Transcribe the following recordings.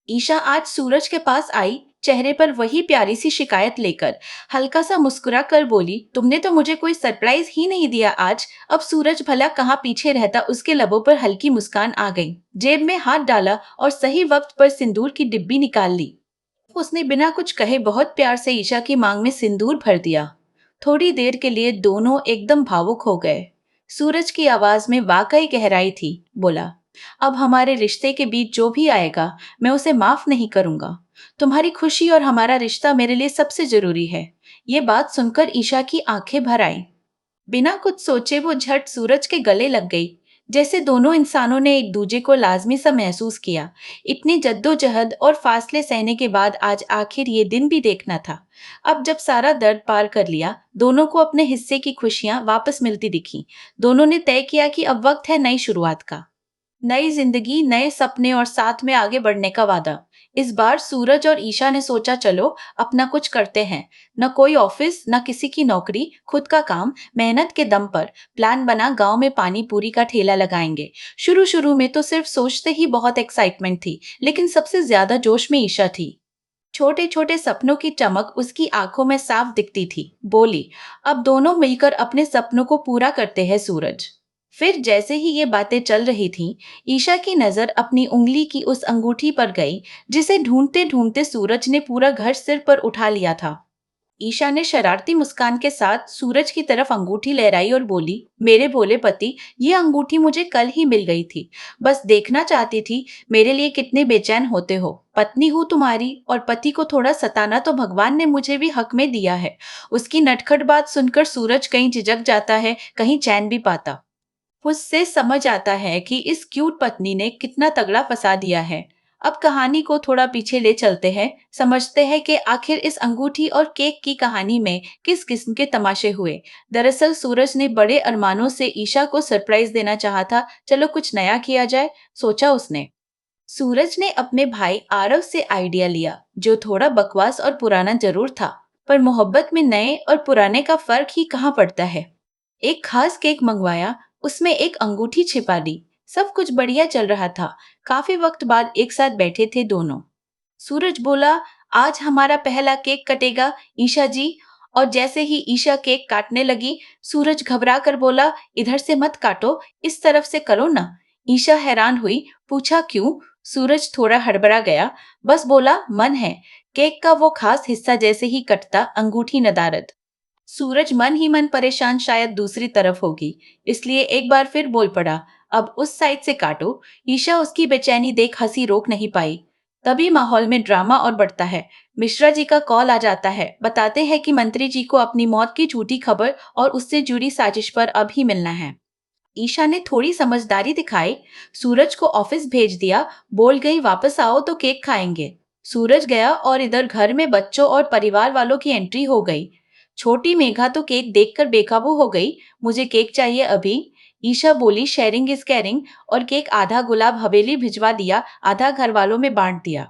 ईशा आज सूरज के पास आई, चेहरे पर वही प्यारी सी शिकायत लेकर। हल्का सा मुस्कुरा कर बोली, तुमने तो मुझे कोई सरप्राइज ही नहीं दिया आज। अब सूरज भला कहाँ पीछे रहता, उसके लबों पर हल्की मुस्कान आ गई। जेब में हाथ डाला और सही वक्त पर सिंदूर की डिब्बी निकाल ली। उसने बिना कुछ कहे बहुत प्यार से ईशा की मांग में सिंदूर भर दिया। थोड़ी देर के लिए दोनों एकदम भावुक हो गए। सूरज की आवाज में वाकई गहराई थी। बोला, अब हमारे रिश्ते के बीच जो भी आएगा, मैं उसे माफ नहीं करूंगा। तुम्हारी खुशी और हमारा रिश्ता मेरे लिए सबसे जरूरी है। ये बात सुनकर ईशा की आंखें भर आई। बिना कुछ सोचे वो झट सूरज के गले लग गई, जैसे दोनों इंसानों ने एक दूजे को लाजमी सा महसूस किया। इतनी जद्दोजहद और फासले सहने के बाद आज आखिर ये दिन भी देखना था। अब जब सारा दर्द पार कर लिया, दोनों को अपने हिस्से की खुशियां वापस मिलती दिखी। दोनों ने तय किया कि अब वक्त है नई शुरुआत का। नई जिंदगी, नए सपने और साथ में आगे बढ़ने का वादा। इस बार सूरज और ईशा ने सोचा, चलो अपना कुछ करते हैं। न कोई ऑफिस, न किसी की नौकरी, खुद का काम, मेहनत के दम पर। प्लान बना, गांव में पानी पूरी का ठेला लगाएंगे। शुरू शुरू में तो सिर्फ सोचते ही बहुत एक्साइटमेंट थी, लेकिन सबसे ज्यादा जोश में ईशा थी। छोटे छोटे सपनों की चमक उसकी आंखों में साफ दिखती थी। बोली, अब दोनों मिलकर अपने सपनों को पूरा करते हैं सूरज। फिर जैसे ही ये बातें चल रही थीं, ईशा की नजर अपनी उंगली की उस अंगूठी पर गई, जिसे ढूंढते ढूंढते सूरज ने पूरा घर सिर पर उठा लिया था। ईशा ने शरारती मुस्कान के साथ सूरज की तरफ अंगूठी लहराई और बोली, मेरे भोले पति, ये अंगूठी मुझे कल ही मिल गई थी। बस देखना चाहती थी मेरे लिए कितने बेचैन होते हो। पत्नी हूँ तुम्हारी, और पति को थोड़ा सताना तो भगवान ने मुझे भी हक में दिया है। उसकी नटखट बात सुनकर सूरज कहीं झिझक जाता है, कहीं चैन भी पाता। उससे समझ आता है कि इस क्यूट पत्नी ने कितना तगड़ा फंसा दिया है। अब कहानी को थोड़ा पीछे ले चलते हैं, समझते हैं कि आखिर इस अंगूठी और केक की कहानी में किस किस्म के तमाशे हुए। दरअसल सूरज ने बड़े अरमानों से ईशा को सरप्राइज देना चाहा था। चलो कुछ नया किया जाए, सोचा उसने। सूरज ने अपने भाई आरव से आइडिया लिया, जो थोड़ा बकवास और पुराना जरूर था, पर मोहब्बत में नए और पुराने का फर्क ही कहाँ पड़ता है। एक खास केक मंगवाया, उसमें एक अंगूठी छिपा दी। सब कुछ बढ़िया चल रहा था। काफी वक्त बाद एक साथ बैठे थे दोनों। सूरज बोला, आज हमारा पहला केक कटेगा ईशा जी। और जैसे ही ईशा केक काटने लगी, सूरज घबरा कर बोला, इधर से मत काटो, इस तरफ से करो ना। ईशा हैरान हुई, पूछा क्यों? सूरज थोड़ा हड़बड़ा गया, बस बोला, मन है। केक का वो खास हिस्सा जैसे ही कटता, अंगूठी नदारद। सूरज मन ही मन परेशान, शायद दूसरी तरफ होगी, इसलिए एक बार फिर बोल पड़ा, अब उस साइड से काटो। ईशा उसकी बेचैनी देख हंसी रोक नहीं पाई। तभी माहौल में ड्रामा और बढ़ता है। मिश्रा जी का कॉल आ जाता है, बताते हैं कि मंत्री जी को अपनी मौत की झूठी खबर और उससे जुड़ी साजिश पर अब ही मिलना है। ईशा ने थोड़ी समझदारी दिखाई, सूरज को ऑफिस भेज दिया। बोल गई, वापस आओ तो केक खाएंगे। सूरज गया और इधर घर में बच्चों और परिवार वालों की एंट्री हो गई। छोटी मेघा तो केक देखकर बेकाबू हो गई, मुझे केक चाहिए अभी। ईशा बोली, शेयरिंग इज केयरिंग, और केक आधा गुलाब हवेली भिजवा दिया, आधा घर वालों में बांट दिया।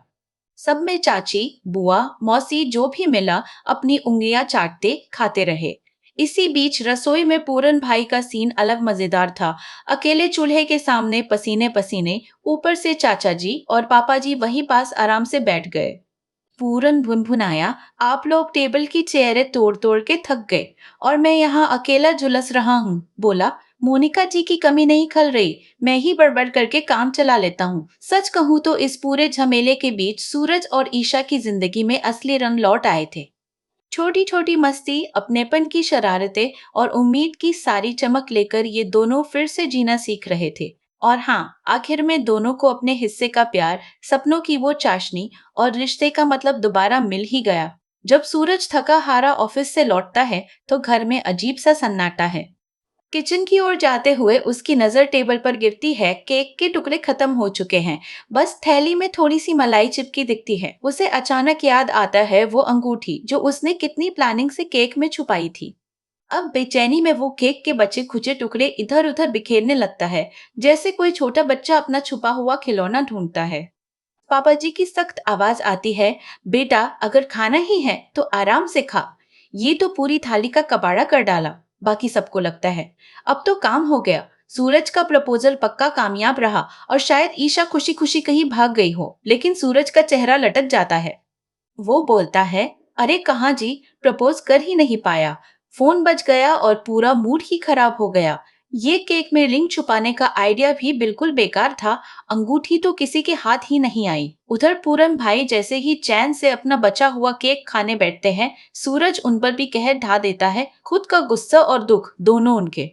सब में चाची, बुआ, मौसी जो भी मिला अपनी उंगलियां चाटते खाते रहे। इसी बीच रसोई में पूरन भाई का सीन अलग मजेदार था। अकेले चूल्हे के सामने पसीने पसीने, ऊपर से चाचा जी और पापा जी वहीं पास आराम से बैठ गए। पूरन भुनभुनाया, आप लोग टेबल की चेयरें तोड़ तोड़ के थक गए, और मैं यहाँ अकेला झुलस रहा हूँ। बोला, मोनिका जी की कमी नहीं खल रही, मैं ही बड़बड़ करके काम चला लेता हूँ। सच कहूँ तो इस पूरे झमेले के बीच सूरज और ईशा की जिंदगी में असली रंग लौट आए थे। छोटी छोटी मस्ती, अपनेपन की शरारतें और उम्मीद की सारी चमक लेकर ये दोनों फिर से जीना सीख रहे थे। और हाँ, आखिर में दोनों को अपने हिस्से का प्यार, सपनों की वो चाशनी और रिश्ते का मतलब दोबारा मिल ही गया। जब सूरज थका हारा ऑफिस से लौटता है, तो घर में अजीब सा सन्नाटा है। किचन की ओर जाते हुए उसकी नजर टेबल पर गिरती है। केक के टुकड़े खत्म हो चुके हैं, बस थैली में थोड़ी सी मलाई चिपकी दिखती है। उसे अचानक याद आता है वो अंगूठी जो उसने कितनी प्लानिंग से केक में छुपाई थी। अब बेचैनी में वो केक के बचे खुचे टुकड़े इधर उधर बिखेरने लगता है, जैसे कोई छोटा बच्चा अपना छुपा हुआ खिलौना ढूंढता है। पापा जी की सख्त आवाज आती है, बेटा अगर खाना ही है तो आराम से खा। ये तो पूरी थाली का कबाड़ा कर डाला। बाकी सबको लगता है अब तो काम हो गया। सूरज का प्रपोजल पक्का कामयाब रहा और शायद ईशा खुशी खुशी कहीं भाग गई हो, लेकिन सूरज का चेहरा लटक जाता है। वो बोलता है, अरे कहाँ जी, प्रपोज कर ही नहीं पाया। फोन बज गया और पूरा मूड ही खराब हो गया। ये केक में रिंग छुपाने का आइडिया भी बिल्कुल बेकार था। अंगूठी तो किसी के हाथ ही नहीं आई। उधर पूरन भाई जैसे ही चैन से अपना बचा हुआ केक खाने बैठते हैं, सूरज उन पर भी कहर ढा देता है। खुद का गुस्सा और दुख दोनों उनके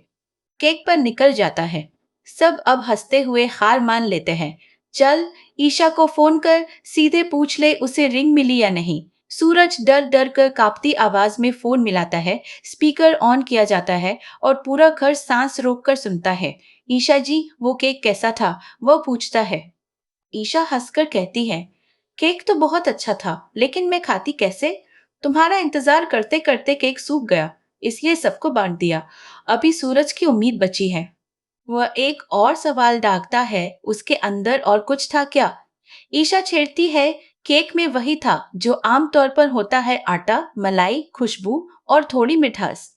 केक पर निकल जाता है। सब अब हंसते हुए हार मान लेते हैं। चल, ईशा को फोन कर सीधे पूछ ले उसे रिंग मिली या नहीं। सूरज डर डर कर कांपती आवाज में फोन मिलाता है। स्पीकर ऑन किया जाता है और पूरा घर सांस रोक कर सुनता है। ईशा जी, वो केक कैसा था? वो पूछता है। ईशा हंसकर कहती है, केक तो बहुत अच्छा था, लेकिन मैं खाती कैसे? तुम्हारा इंतजार करते करते केक सूख गया, इसलिए सबको बांट दिया। अभी सूरज की उम्मीद बची है। वह एक और सवाल दागता है, उसके अंदर और कुछ था क्या? ईशा छेड़ती है, केक में वही था जो आमतौर पर होता है, आटा, मलाई, खुशबू और थोड़ी मिठास।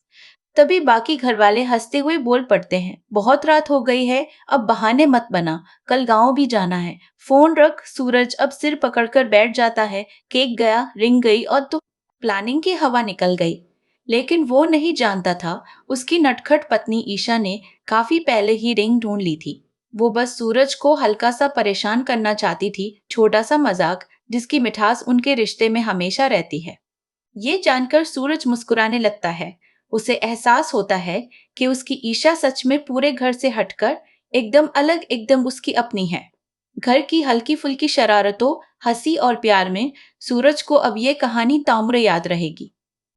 तभी बाकी घरवाले हंसते हुए बोल पड़ते हैं, बहुत रात हो गई है, अब बहाने मत बना, कल गांव भी जाना है। फोन रख। सूरज अब सिर पकड़कर बैठ जाता है। केक गया, रिंग गई और तो प्लानिंग की हवा निकल गई। लेकिन वो नहीं जानता था, उसकी नटखट पत्नी ईशा ने काफी पहले ही रिंग ढूंढ ली थी। वो बस सूरज को हल्का सा परेशान करना चाहती थी, छोटा सा मजाक जिसकी मिठास उनके रिश्ते में हमेशा रहती है। ये जानकर सूरज मुस्कुराने लगता है। उसे एहसास होता है कि उसकी ईशा सच में पूरे घर से हटकर एकदम अलग, एकदम उसकी अपनी है। घर की हल्की फुल्की शरारतों, हंसी और प्यार में सूरज को अब ये कहानी ताउम्र याद रहेगी।